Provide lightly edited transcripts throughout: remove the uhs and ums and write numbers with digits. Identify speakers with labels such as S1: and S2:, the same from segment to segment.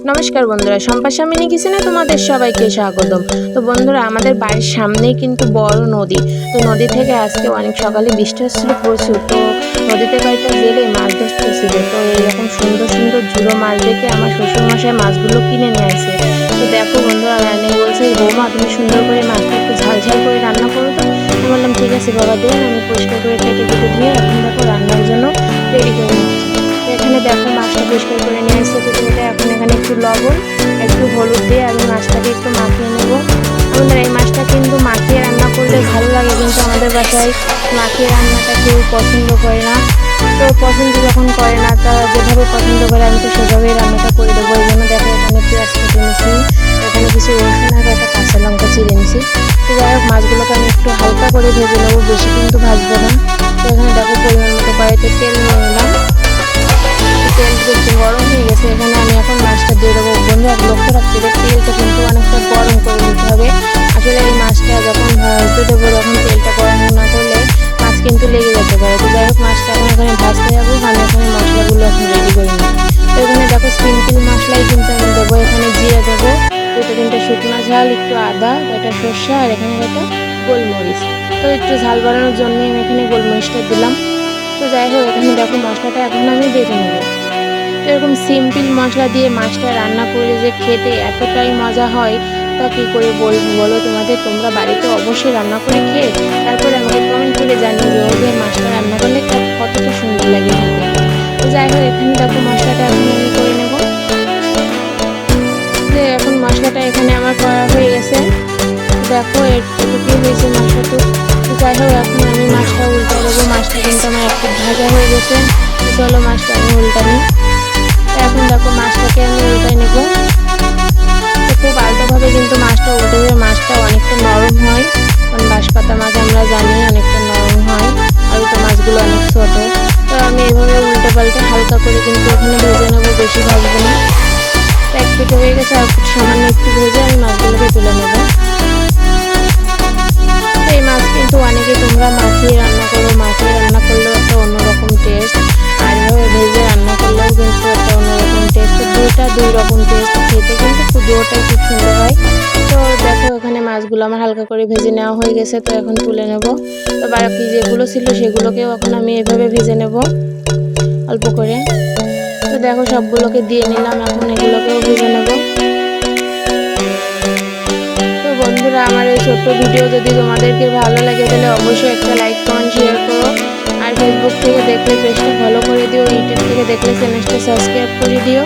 S1: নমস্কার বন্ধুরা, সম্পা সামিনী কিচেনে তোমাদের সবাইকে স্বাগতম। তো বন্ধুরা, আমাদের বাড়ির সামনেই কিন্তু বড় নদী। তো নদী থেকে আজকে অনেক সকালে বৃষ্টি হচ্ছিল প্রচুর। তো নদীতে কয়েকটা জেলে মাছ ধরতেছিল। তো এইরকম সুন্দর সুন্দর ঝুড়ো মাছ দেখে আমার শ্বশুরমশাই মাছগুলো কিনে নিয়ে আসে। তো দেখো বন্ধুরা, রান্নাই বলছে, বৌমা তুমি সুন্দর করে মাছটা একটু ঝাল ঝাল করে রান্না করো। তো আমি বললাম ঠিক আছে বাবা, দিন আমি পরিষ্কার করে কেটে কেটে ধুয়ে এখন দেখো রান্নার জন্য রেডি করে নিচ্ছি। এখানে দেখো মাছটা পরিষ্কার করে নিয়ে আসছে প্রথমে। এখন এখানে একটু লবণ একটু হলুদ দিয়ে আমি মাছটাকে একটু মাখিয়ে নেব। আমাদের এই মাছটা কিন্তু মাখিয়ে রান্না করলে ভালো লাগে, কিন্তু আমাদের বাসায় মাখিয়ে রান্নাটা কেউ পছন্দ করে না। তো পছন্দ যখন করে না, তারা যেভাবে পছন্দ করে আমি তো সেভাবেই রান্নাটা করে দেবো। এই জন্য দেখো এখানে পেঁয়াজ কেটে নিয়েছি, এখানে কিছু রসুন আর একটা কাঁচা লঙ্কা চিড়ে নিয়েছি। তো যাই হোক, মাছগুলোকে আমি একটু হালকা করে ভেজে নেবো, বেশি কিন্তু ভাজবো না। তো এখানে দেখো পরিমাণ মতো কড়াইতে তেল নিয়ে নিলাম। তেল একটু গরম হয়ে গেছে, এখানে আমি এখন মাছটা দিয়ে দেবো। বন্ধু এক লক্ষ্য রাখতে হবে, তেলটা কিন্তু অনেকটা গরম করে নিতে হবে। আসলে এই মাছটা যখন ভাজতে দেবো তখন তেলটা গরম না করলে মাছ কিন্তু লেগে যেতে পারে। তো যাই হোক, মাছটা এখন এখানে ভাজতে যাবো। আমি এখানে মশলাগুলো এখন রেডি করে নিই। তো এখানে দেখো সিম্পল মশলাই কিন্তু আমি দেবো। এখানে জিরা দেবো, দুটো তিনটে শুকনো ঝাল, একটু আদা, একটা সর্ষে, আর এখানে একটা গোলমরিচ। তো একটু ঝাল বাড়ানোর জন্য আমি এখানে গোলমরিচটা দিলাম। তো যাই হোক, এখানে দেখো মশলাটা এখন আমি বেটে নেবো। এরকম সিম্পল মশলা দিয়ে মাছটা রান্না করলে যে খেতে এতটাই মজা হয়, তা কী করে বলবো বলো তোমাদের। তোমরা বাড়িতে অবশ্যই রান্না করে খেয়ে তারপরে আমাকে কমেন্ট করে জানিয়ে দেবো যে মাছটা রান্না করলে কতটা সুন্দর লাগে খেতে। তো যাই হোক, এখানে দেখো মশলাটা এখন আমি করে নেব। যে এখন মশলাটা এখানে আমার করা হয়ে গেছে। দেখো এটুকুই হয়েছে মশলাটুকু। তো যাই হোক, এখন আমি মাছটা উল্টে দেবো। মাছটা কিন্তু আমার একটু ভাজা হয়ে গেছে। চলো মাছটা আমি উল্টানি। এখন দেখো মাছটাকে আমি উল্টাই নেব। খুব আলতোভাবে কিন্তু মাছটা উল্টে দেবে। মাছটা অনেকটা নরম হয়, কারণ বাঁশপাতা মাছ আমরা জানি অনেকটা নরম হয়, আর তো মাছগুলো অনেক ছোট। তো আমি এভাবে উল্টে পাল্টে হালকা করে কিন্তু এখানে ভেজে নেবো, বেশি ভাজবো না। এক পিঠে হয়ে গেছে, আর সামান্য একটু ভেজে আমি মাছগুলোকে তুলে নেব। এই মাছ কিন্তু অনেকে তোমরা মাখিয়ে রান্না করো, মাখিয়ে রান্না করলেও একটা অন্যরকম টেস্ট, আর এভাবে ভেজে রান্না করলেও কিন্তু একটা অন্যরকম টেস্ট। দুই রকম টেস্ট, খেতে কিন্তু দুটোটাই খুব সুন্দর হয়। তো দেখো এখানে মাছগুলো আমার হালকা করে ভেজে নেওয়া হয়ে গেছে। তো এখন তুলে নেব। তো বাকি যেগুলো ছিল সেগুলোকেও এখন আমি এভাবে ভেজে নেব অল্প করে। তো দেখো সবগুলোকে দিয়ে নিলাম, এখন এগুলোকেও ভেজে নেব। তো বন্ধুরা, আমার এই ছোট্ট ভিডিও যদি তোমাদেরকে ভালো লাগে তাহলে অবশ্যই একটা লাইক কমেন্ট শেয়ার করো। আর ফেসবুক থেকে দেখলে পেজটা ফলো করে দিও, ইউটিউব থেকে দেখলে চ্যানেলটা সাবস্ক্রাইব করে দিও।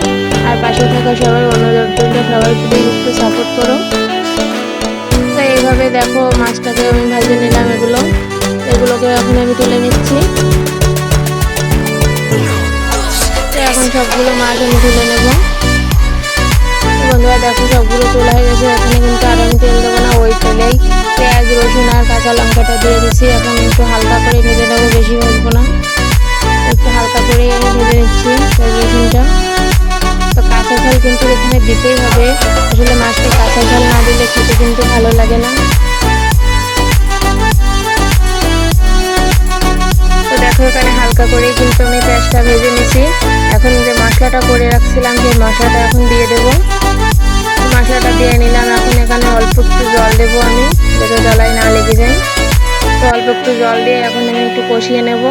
S1: আর পাশে থাকা সবার অনুরোধ, সবাই প্লিজ একটু সাপোর্ট করো। তো এইভাবে দেখো মাছটাকে আমি ভাজে নিলাম। এগুলোকে এখন আমি তুলে নিচ্ছি। তো এখন সবগুলো মাছ আমি তুলে নেব। বন্ধুরা দেখো সবগুলো তোলা হয়ে গেছে। এখানে কিন্তু আর আমি তেল দেবো না, ওই তেলেই পেঁয়াজ রসুন আর কাঁচা লঙ্কাটা দিয়ে দিচ্ছি। এখন একটু হালকা করে ভেজে নেবো, বেশি ভাজবো না, একটু হালকা করেই আমি ভেজে নিচ্ছি পেঁয়াজ রসুনটা। তো কাঁচা ঝাল কিন্তু এখানে দিতেই হবে, আসলে মাছটা কাঁচা ঝাল না দিলে খেতে কিন্তু ভালো লাগে না। তো দেখো এখানে হালকা করেই কিন্তু আমি পেঁয়াজটা ভেজে নিছি। এখন যে মশলাটা করে রাখছিলাম, সেই মশলাটা এখন দিয়ে দেবো। মশলাটা দিয়ে নিলাম। এখন এখানে অল্প একটু জল দেবো আমি, যাতে গলায় না লেগে যায়। তো অল্প একটু জল দিয়ে এখন আমি একটু কষিয়ে নেব।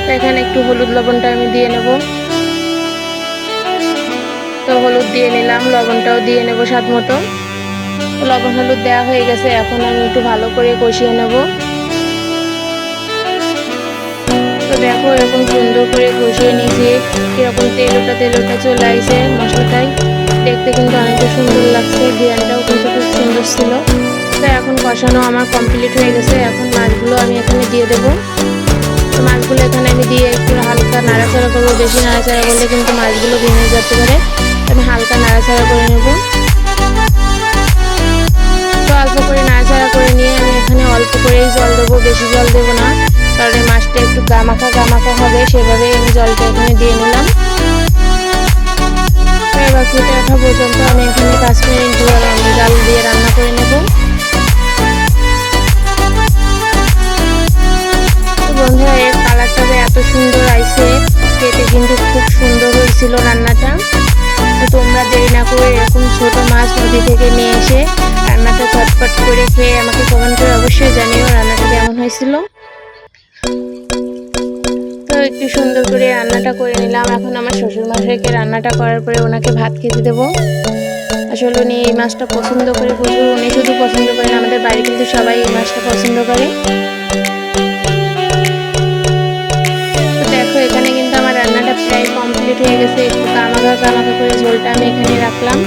S1: তো এখানে একটু হলুদ লবণটা আমি দিয়ে নেব। তো হলুদ দিয়ে নিলাম, লবণটাও দিয়ে নেব স্বাদ মতো। লবণ হলুদ দেওয়া হয়ে গেছে, এখন আমি একটু ভালো করে কষিয়ে নেব। তো দেখো এরকম সুন্দর করে কষিয়ে নিয়েছি, কিরকম তেল ওটা চলে আসে মশলাটাই, দেখতে কিন্তু অনেকটা সুন্দর লাগছে, ঘ্রাণটাও কিন্তু খুব সুন্দর ছিল। তো এখন কষানো আমার কমপ্লিট হয়ে গেছে। এখন মাছগুলো আমি এখানে দিয়ে দেবো। তো মাছগুলো এখানে আমি দিয়ে একটু হালকা নাড়াচাড়া করবো, বেশি নাড়াচাড়া করলে কিন্তু মাছগুলো ভেঙে যেতে পারে। আমি হালকা নাড়াচাড়া করে নেব। তো অল্প করে নাড়াচাড়া করে নিয়ে আমি এখানে অল্প করেই জল দেবো, বেশি জল দেবো না, কারণ এই মাছটা একটু গামাখা হবে, সেভাবেই আমি জলটা এখানে দিয়ে নিলাম। এবার ফুটে ওঠা পর্যন্ত আমি এখানে 5 মিনিট জাল দিয়ে রান্না করে নেব। তো বন্ধুরা, এর কালারটা এত সুন্দর আইছে, খেতে কিন্তু খুব সুন্দর হয়েছিল রান্নাটা। তো তোমরা দেরি না করে এরকম ছোট মাছ নদী থেকে নিয়ে এসে রান্নাটা চটপট করে খেয়ে আমাকে কমেন্ট করে অবশ্যই জানিও রান্নাটা কেমন হয়েছিল। তো একটু সুন্দর করে রান্নাটা করে নিলাম। এখন আমার শ্বশুরমশাইকে রান্নাটা করার পরে ওনাকে ভাত খেতে দেবো। আসলে উনি এই মাছটা পছন্দ করে প্রচুর, উনি শুধু পছন্দ করেন, আমাদের বাড়ি কিন্তু সবাই এই মাছটা পছন্দ করে। তো দেখো এখানে কিন্তু আমার রান্নাটা প্রায় কমপ্লিট হয়ে গেছে। একটু কামাখা করে ঝোলটা আমি এখানে রাখলাম।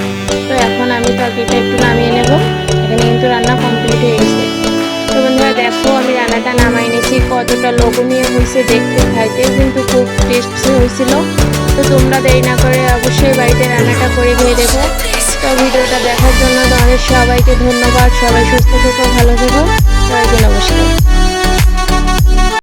S1: তো এখন আমি তরকারিটা একটু নামিয়ে নেব। এখানে কিন্তু রান্না কমপ্লিট হয়ে গেছে। তো বন্ধুরা দেখো আমি রান্নাটা নামাই নিয়েছি, কতটা লোভনীয় হয়েছে দেখতে, খাইতেও কিন্তু খুব টেস্টি হয়েছিল। তো তোমরা দেরি না করে অবশ্যই বাড়িতে রান্নাটা করে খেয়ে দেখো। তো ভিডিওটা দেখার জন্য তোমাদের সবাইকে ধন্যবাদ। সবাই সুস্থ থেকো, ভালো থেকো, সবাইকে নমস্কার।